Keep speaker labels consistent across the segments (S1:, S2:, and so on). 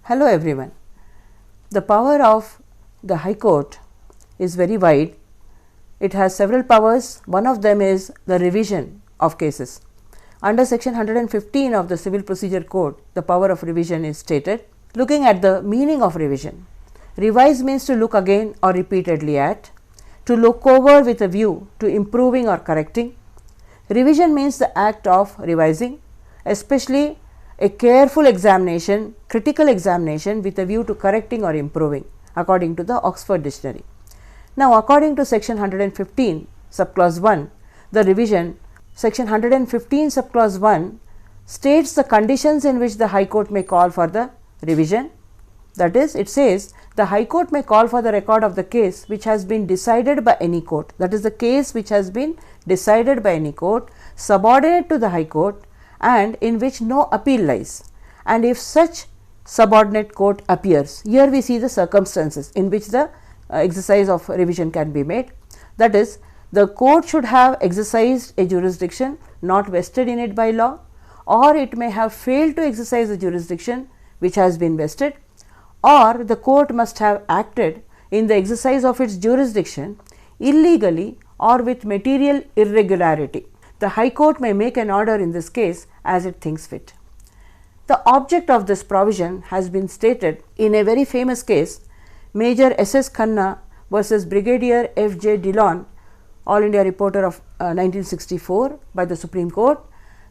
S1: Hello everyone. The power of the High Court is very wide. It has several powers. One of them is the revision of cases. Under section 115 of the Civil Procedure Code, the power of revision is stated. Looking at the meaning of revision, revise means to look again or repeatedly at, to look over with a view to improving or correcting. Revision means the act of revising, especially a careful examination, critical examination with a view to correcting or improving, according to the Oxford Dictionary. Now, according to section 115 subclause 1, the revision, section 115 subclause 1 states the conditions in which the High Court may call for the revision. That is, it says the High Court may call for the record of the case which has been decided by any court, that is the case which has been decided by any court, subordinate to the High Court, and in which no appeal lies, and if such subordinate court appears. Here we see the circumstances in which the exercise of revision can be made. That is, the court should have exercised a jurisdiction not vested in it by law, or it may have failed to exercise the jurisdiction which has been vested, or the court must have acted in the exercise of its jurisdiction illegally or with material irregularity. The High Court may make an order in this case as it thinks fit. The object of this provision has been stated in a very famous case, Major S.S. Khanna versus Brigadier F.J. Dillon, All India Reporter of 1964 by the Supreme Court,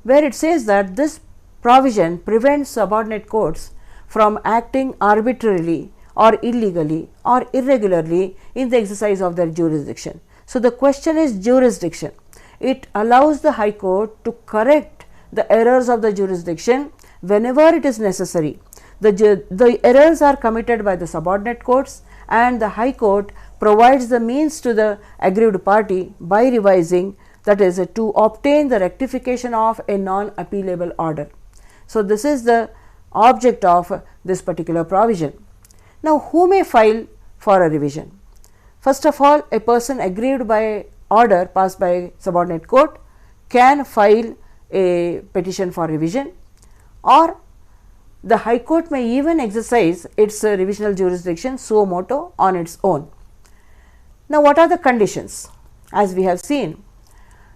S1: where it says that this provision prevents subordinate courts from acting arbitrarily or illegally or irregularly in the exercise of their jurisdiction. So, the question is jurisdiction. It allows the High Court to correct the errors of the jurisdiction whenever it is necessary. The errors are committed by the subordinate courts, and the High Court provides the means to the aggrieved party by revising, that is, to obtain the rectification of a non-appealable order. So, this is the object of this particular provision. Now, who may file for a revision? First of all, a person aggrieved by order passed by subordinate court can file a petition for revision, or the High Court may even exercise its revisional jurisdiction suo motu on its own. Now, what are the conditions? As we have seen,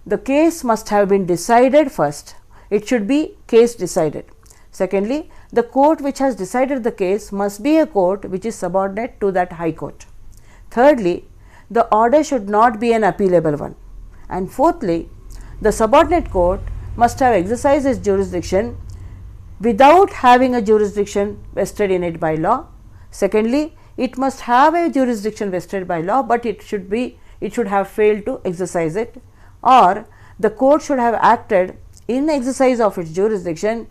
S1: the case must have been decided first. It should be case decided. Secondly, the court which has decided the case must be a court which is subordinate to that High Court. Thirdly, the order should not be an appealable one. And fourthly, the subordinate court must have exercised its jurisdiction without having a jurisdiction vested in it by law. Secondly, it must have a jurisdiction vested by law, but it should have failed to exercise it, or the court should have acted in exercise of its jurisdiction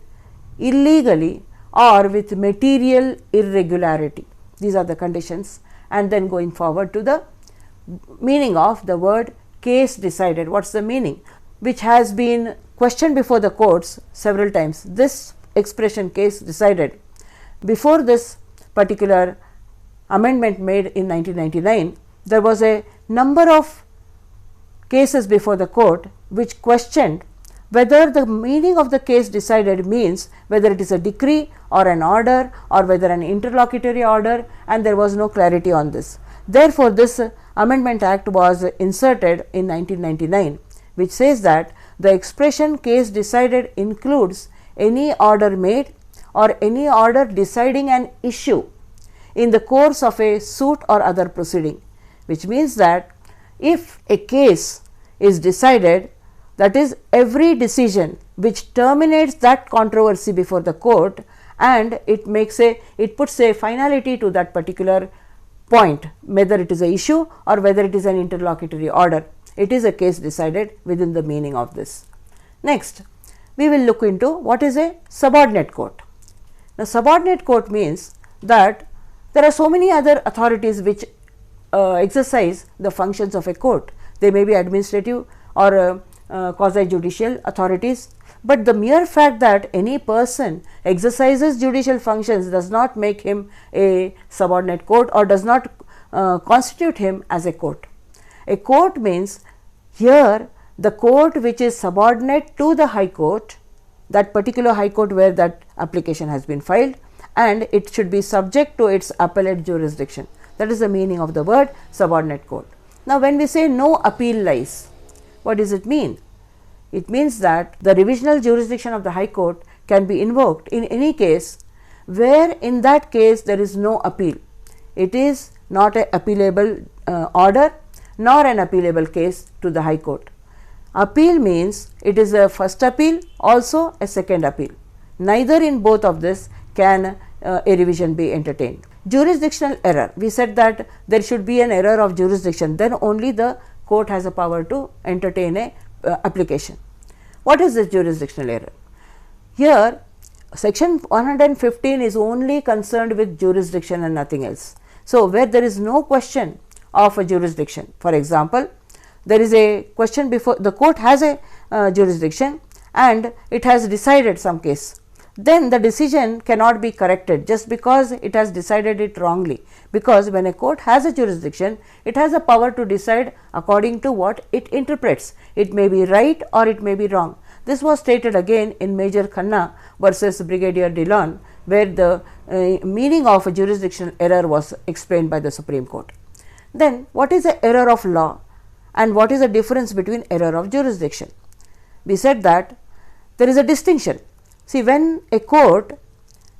S1: illegally or with material irregularity. These are the conditions. And then going forward to the meaning of the word case decided. What is the meaning? Which has been questioned before the courts several times. This expression case decided, before this particular amendment made in 1999, there was a number of cases before the court which questioned whether the meaning of the case decided means whether it is a decree or an order or whether an interlocutory order, and there was no clarity on this. Therefore, this Amendment Act was inserted in 1999, which says that the expression case decided includes any order made or any order deciding an issue in the course of a suit or other proceeding, which means that if a case is decided, that is, every decision which terminates that controversy before the court, and it puts a finality to that particular point, whether it is an issue or whether it is an interlocutory order. It is a case decided within the meaning of this. Next, we will look into what is a subordinate court. Now, subordinate court means that there are so many other authorities which exercise the functions of a court. They may be administrative or quasi-judicial authorities, but the mere fact that any person exercises judicial functions does not make him a subordinate court or does not constitute him as a court. A court means here the court which is subordinate to the High Court, that particular High Court where that application has been filed, and it should be subject to its appellate jurisdiction. That is the meaning of the word subordinate court. Now, when we say no appeal lies, what does it mean? It means that the revisional jurisdiction of the High Court can be invoked in any case where in that case there is no appeal. It is not an appealable order nor an appealable case to the High Court. Appeal means it is a first appeal, also a second appeal. Neither in both of this can a revision be entertained. Jurisdictional error, we said that there should be an error of jurisdiction, then only the court has a power to entertain a application. What is this jurisdictional error? Here section 115 is only concerned with jurisdiction and nothing else. So, where there is no question of a jurisdiction, for example, there is a question before the court has a jurisdiction and it has decided some case, then the decision cannot be corrected just because it has decided it wrongly, because when a court has a jurisdiction, it has a power to decide according to what it interprets. It may be right or it may be wrong. This was stated again in Major Khanna versus Brigadier Dillon, where the meaning of a jurisdictional error was explained by the Supreme Court. Then, what is the error of law and what is the difference between error of jurisdiction? We said that there is a distinction. See, when a court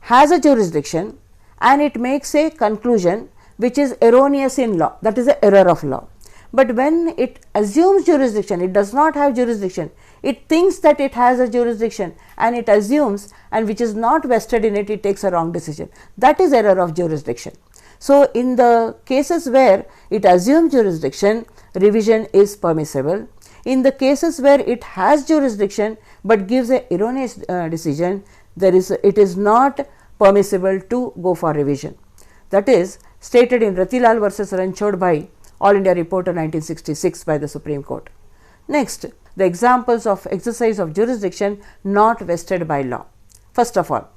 S1: has a jurisdiction and it makes a conclusion which is erroneous in law, that is the error of law. But when it assumes jurisdiction, it does not have jurisdiction, it thinks that it has a jurisdiction and it assumes, and which is not vested in it, it takes a wrong decision. That is error of jurisdiction. So, in the cases where it assumes jurisdiction, revision is permissible. In the cases where it has jurisdiction but gives a erroneous decision, it is not permissible to go for revision. That is stated in Ratilal versus Ranchod Bhai, All India Reporter 1966 by the Supreme Court. Next, the examples of exercise of jurisdiction not vested by law. First of all,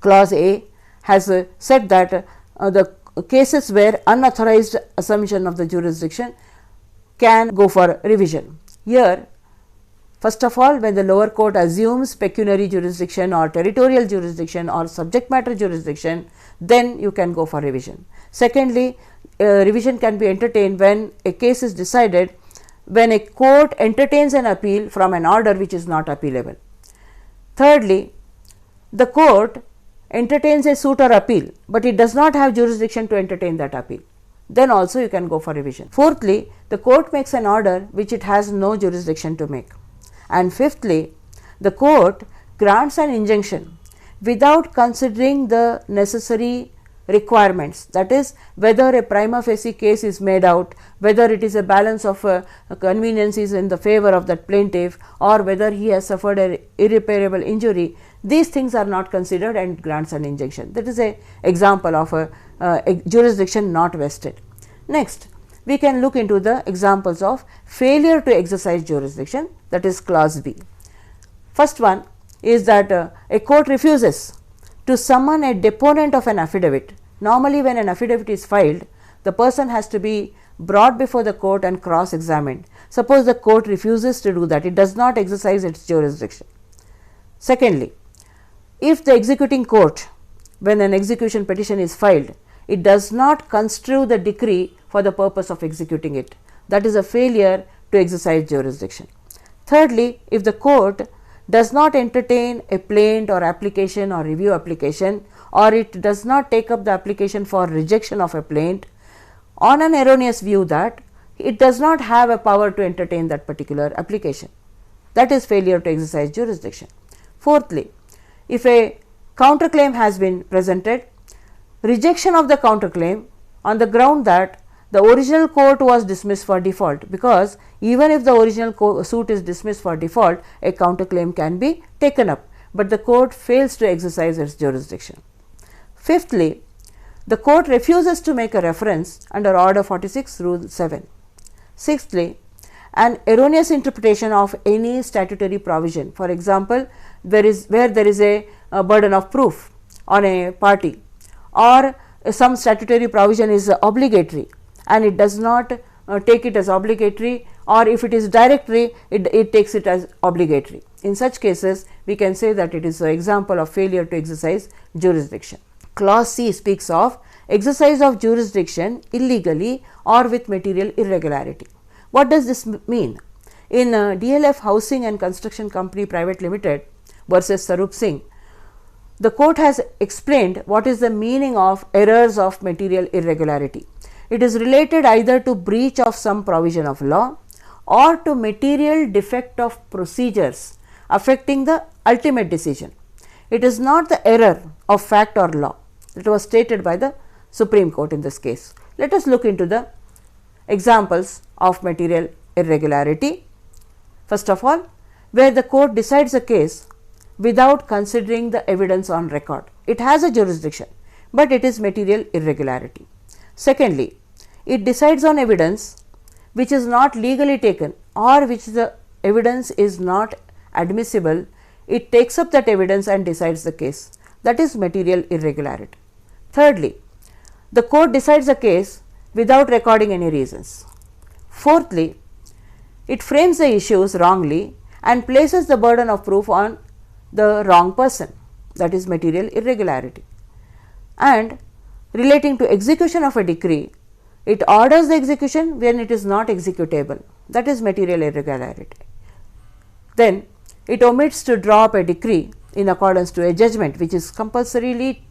S1: clause A has said that the cases where unauthorized assumption of the jurisdiction can go for revision. Here, first of all, when the lower court assumes pecuniary jurisdiction or territorial jurisdiction or subject matter jurisdiction, then you can go for revision. Secondly, revision can be entertained when a case is decided when a court entertains an appeal from an order which is not appealable. Thirdly, the court entertains a suit or appeal, but it does not have jurisdiction to entertain that appeal. Then also you can go for revision. Fourthly, the court makes an order which it has no jurisdiction to make. And fifthly, the court grants an injunction without considering the necessary requirements, that is, whether a prima facie case is made out, whether it is a balance of conveniences in the favor of that plaintiff, or whether he has suffered an irreparable injury. These things are not considered and grants an injunction. That is an example of a jurisdiction not vested. Next, we can look into the examples of failure to exercise jurisdiction, that is clause B. First one is that a court refuses to summon a deponent of an affidavit. Normally, when an affidavit is filed, the person has to be brought before the court and cross-examined. Suppose the court refuses to do that, it does not exercise its jurisdiction. Secondly, if the executing court, when an execution petition is filed, it does not construe the decree for the purpose of executing it, that is a failure to exercise jurisdiction. Thirdly, if the court does not entertain a plaint or application or review application, or it does not take up the application for rejection of a plaint on an erroneous view that it does not have a power to entertain that particular application, that is failure to exercise jurisdiction. Fourthly, if a counterclaim has been presented, rejection of the counterclaim on the ground that the original court was dismissed for default, because even if the original suit is dismissed for default, a counterclaim can be taken up, but the court fails to exercise its jurisdiction. Fifthly, the court refuses to make a reference under Order 46, Rule 7. Sixthly, an erroneous interpretation of any statutory provision. For example, where there is a burden of proof on a party, or some statutory provision is obligatory and it does not take it as obligatory, or if it is directory, it takes it as obligatory. In such cases, we can say that it is an example of failure to exercise jurisdiction. Clause C speaks of exercise of jurisdiction illegally or with material irregularity. What does this mean? In DLF Housing and Construction Company Private Limited versus Sarup Singh, the court has explained what is the meaning of errors of material irregularity. It is related either to breach of some provision of law or to material defect of procedures affecting the ultimate decision. It is not the error of fact or law. It was stated by the Supreme Court in this case. Let us look into the examples of material irregularity. First of all, where the court decides a case without considering the evidence on record. It has a jurisdiction, but it is material irregularity. Secondly, it decides on evidence which is not legally taken or which the evidence is not admissible. It takes up that evidence and decides the case. That is material irregularity. Thirdly, the court decides a case without recording any reasons. Fourthly, it frames the issues wrongly and places the burden of proof on the wrong person. That is material irregularity. And relating to execution of a decree, it orders the execution when it is not executable. That is material irregularity. Then it omits to draw up a decree in accordance to a judgment which is compulsorily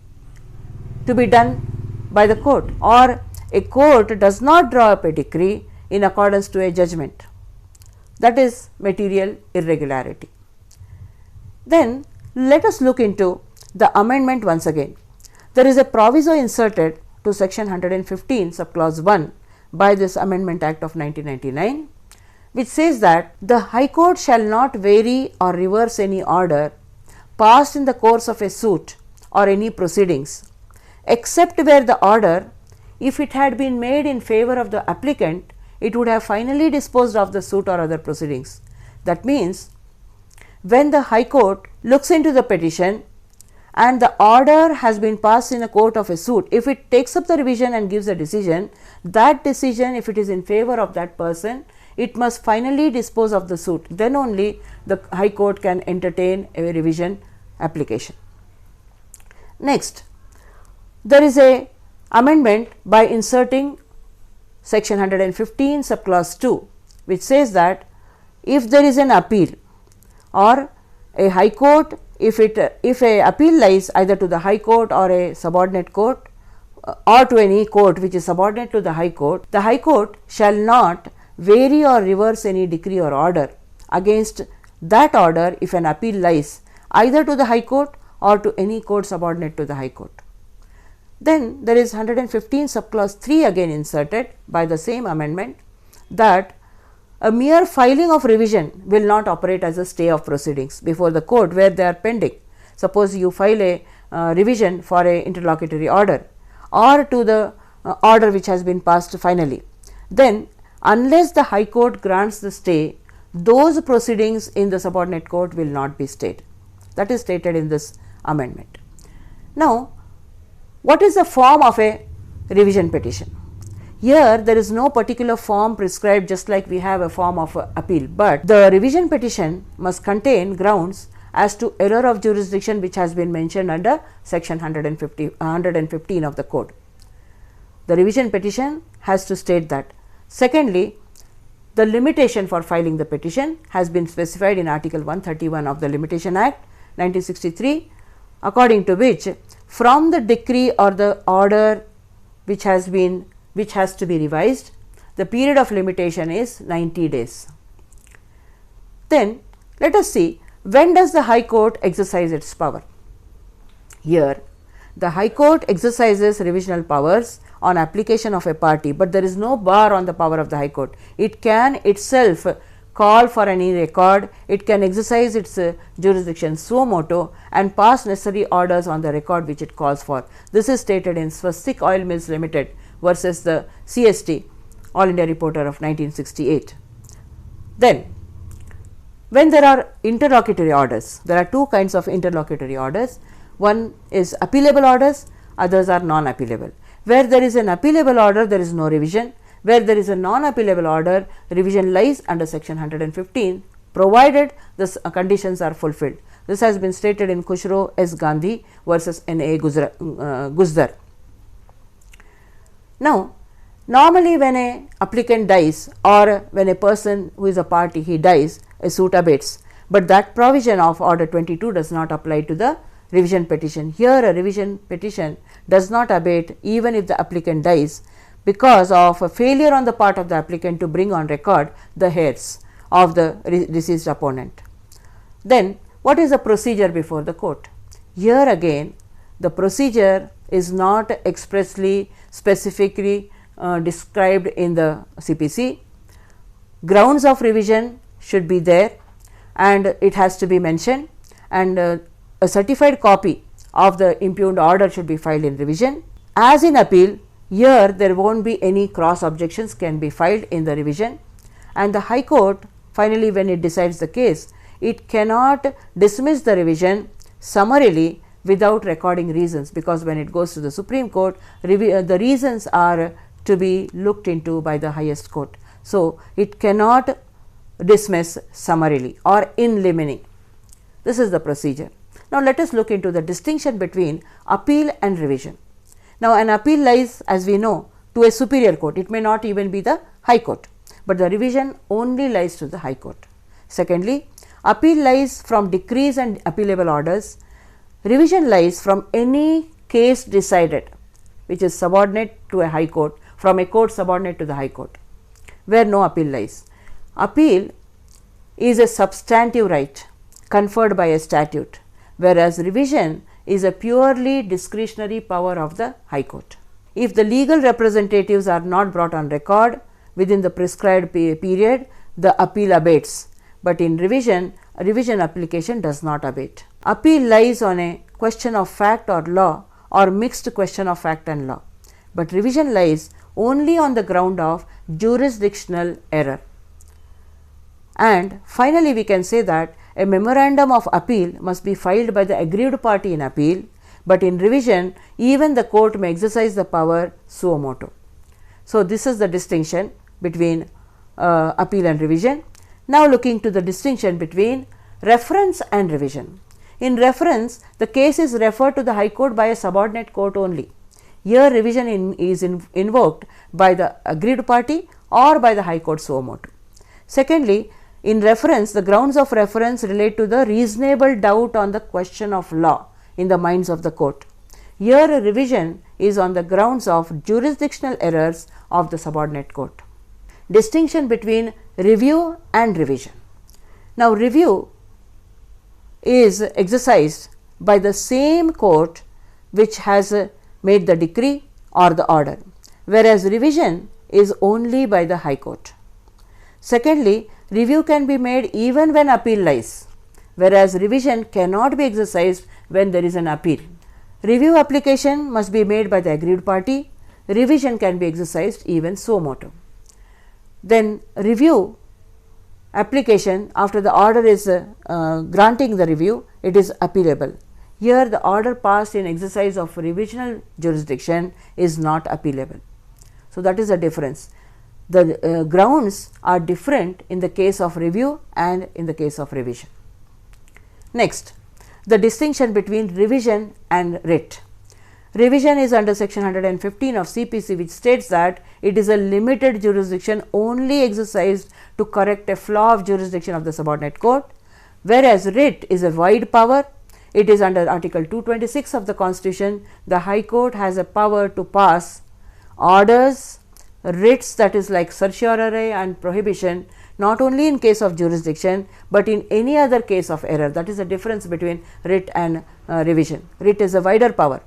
S1: to be done by the court, or a court does not draw up a decree in accordance to a judgment. That is material irregularity. Then let us look into the amendment once again. There is a proviso inserted to section 115 subclause 1 by this Amendment Act of 1999, which says that the High Court shall not vary or reverse any order passed in the course of a suit or any proceedings, except where the order, if it had been made in favor of the applicant, it would have finally disposed of the suit or other proceedings. That means, when the High Court looks into the petition and the order has been passed in a court of a suit, if it takes up the revision and gives a decision, that decision, if it is in favor of that person, it must finally dispose of the suit. Then only the High Court can entertain a revision application. Next, there is a amendment by inserting section 115 subclause 2, which says that if there is an appeal or a High Court, if a appeal lies either to the High Court or a subordinate court or to any court which is subordinate to the High Court shall not vary or reverse any decree or order against that order if an appeal lies either to the High Court or to any court subordinate to the High Court. Then there is 115 subclause 3 again inserted by the same amendment, that a mere filing of revision will not operate as a stay of proceedings before the court where they are pending. Suppose you file a revision for a interlocutory order or to the order which has been passed finally, then unless the High Court grants the stay, those proceedings in the subordinate court will not be stayed. That is stated in this amendment. Now, what is the form of a revision petition? Here there is no particular form prescribed, just like we have a form of appeal, but the revision petition must contain grounds as to error of jurisdiction which has been mentioned under section 115 of the code. The revision petition has to state that. Secondly, the limitation for filing the petition has been specified in Article 131 of the Limitation Act 1963, according to which from the decree or the order which has to be revised, the period of limitation is 90 days. Then let us see, when does the High Court exercise its power? Here the High Court exercises revisional powers on application of a party, but there is no bar on the power of the High Court. It can itself call for any record, it can exercise its jurisdiction suo motu and pass necessary orders on the record which it calls for. This is stated in Swastik Oil Mills Limited versus the CST, All India Reporter of 1968. Then, when there are interlocutory orders, there are two kinds of interlocutory orders. One is appealable orders, others are non-appealable. Where there is an appealable order, there is no revision. Where there is a non-appealable order, revision lies under section 115 provided the conditions are fulfilled. This has been stated in Khushro S. Gandhi versus N.A. Guzdar. Now, normally when a applicant dies or when a person who is a party he dies, a suit abates, but that provision of order 22 does not apply to the revision petition. Here a revision petition does not abate even if the applicant dies because of a failure on the part of the applicant to bring on record the heirs of the deceased opponent. Then what is the procedure before the court? Here again the procedure is not expressly specifically described in the CPC. Grounds of revision should be there and it has to be mentioned, and a certified copy of the impugned order should be filed in revision. As in appeal, here there won't be any cross objections can be filed in the revision, and the High Court finally when it decides the case, it cannot dismiss the revision summarily without recording reasons, because when it goes to the Supreme Court, the reasons are to be looked into by the highest court. So, it cannot dismiss summarily or in limine. This is the procedure. Now, let us look into the distinction between appeal and revision. Now, an appeal lies, as we know, to a superior court. It may not even be the High Court, but the revision only lies to the High Court. Secondly, appeal lies from decrees and appealable orders. Revision lies from any case decided which is subordinate to a High Court, from a court subordinate to the High Court, where no appeal lies. Appeal is a substantive right conferred by a statute, whereas revision is a purely discretionary power of the High Court. If the legal representatives are not brought on record within the prescribed period, the appeal abates, but in revision, a revision application does not abate. Appeal lies on a question of fact or law or mixed question of fact and law, but revision lies only on the ground of jurisdictional error. And finally, we can say that a memorandum of appeal must be filed by the aggrieved party in appeal, but in revision even the court may exercise the power suo motu. So, this is the distinction between appeal and revision. Now, looking to the distinction between reference and revision. In reference, the case is referred to the High Court by a subordinate court only. Here revision is invoked by the aggrieved party or by the High Court suo motu. Secondly, in reference, the grounds of reference relate to the reasonable doubt on the question of law in the minds of the court. Here a revision is on the grounds of jurisdictional errors of the subordinate court. Distinction between review and revision. Now, review is exercised by the same court which has made the decree or the order, whereas revision is only by the High Court. Secondly, review can be made even when appeal lies, whereas revision cannot be exercised when there is an appeal. Review application must be made by the aggrieved party. Revision can be exercised even suo motu. Then review application, after the order is granting the review, it is appealable. Here the order passed in exercise of revisional jurisdiction is not appealable. So, that is the difference. The grounds are different in the case of review and in the case of revision. Next, the distinction between revision and writ. Revision is under section 115 of CPC, which states that it is a limited jurisdiction only exercised to correct a flaw of jurisdiction of the subordinate court, whereas writ is a wide power. It is under article 226 of the Constitution. The High Court has a power to pass orders, writs, that is like certiorari and prohibition, not only in case of jurisdiction, but in any other case of error. That is the difference between writ and revision. Writ is a wider power.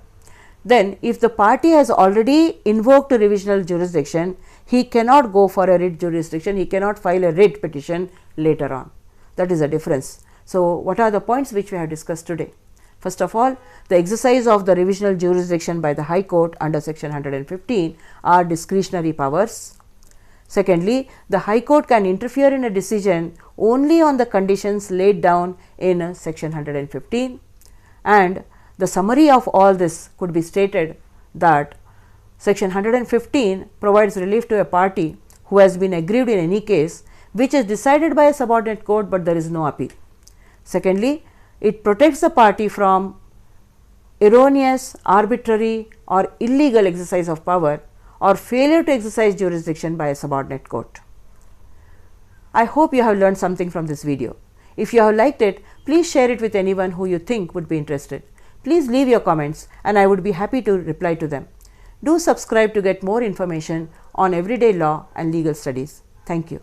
S1: Then if the party has already invoked a revisional jurisdiction, he cannot go for a writ jurisdiction, he cannot file a writ petition later on. That is the difference. So, what are the points which we have discussed today? First of all, the exercise of the revisional jurisdiction by the High Court under section 115 are discretionary powers. Secondly, the High Court can interfere in a decision only on the conditions laid down in section 115, and the summary of all this could be stated that Section 115 provides relief to a party who has been aggrieved in any case which is decided by a subordinate court, but there is no appeal. Secondly, it protects the party from erroneous, arbitrary or illegal exercise of power or failure to exercise jurisdiction by a subordinate court. I hope you have learned something from this video. If you have liked it, please share it with anyone who you think would be interested. Please leave your comments and I would be happy to reply to them. Do subscribe to get more information on everyday law and legal studies. Thank you.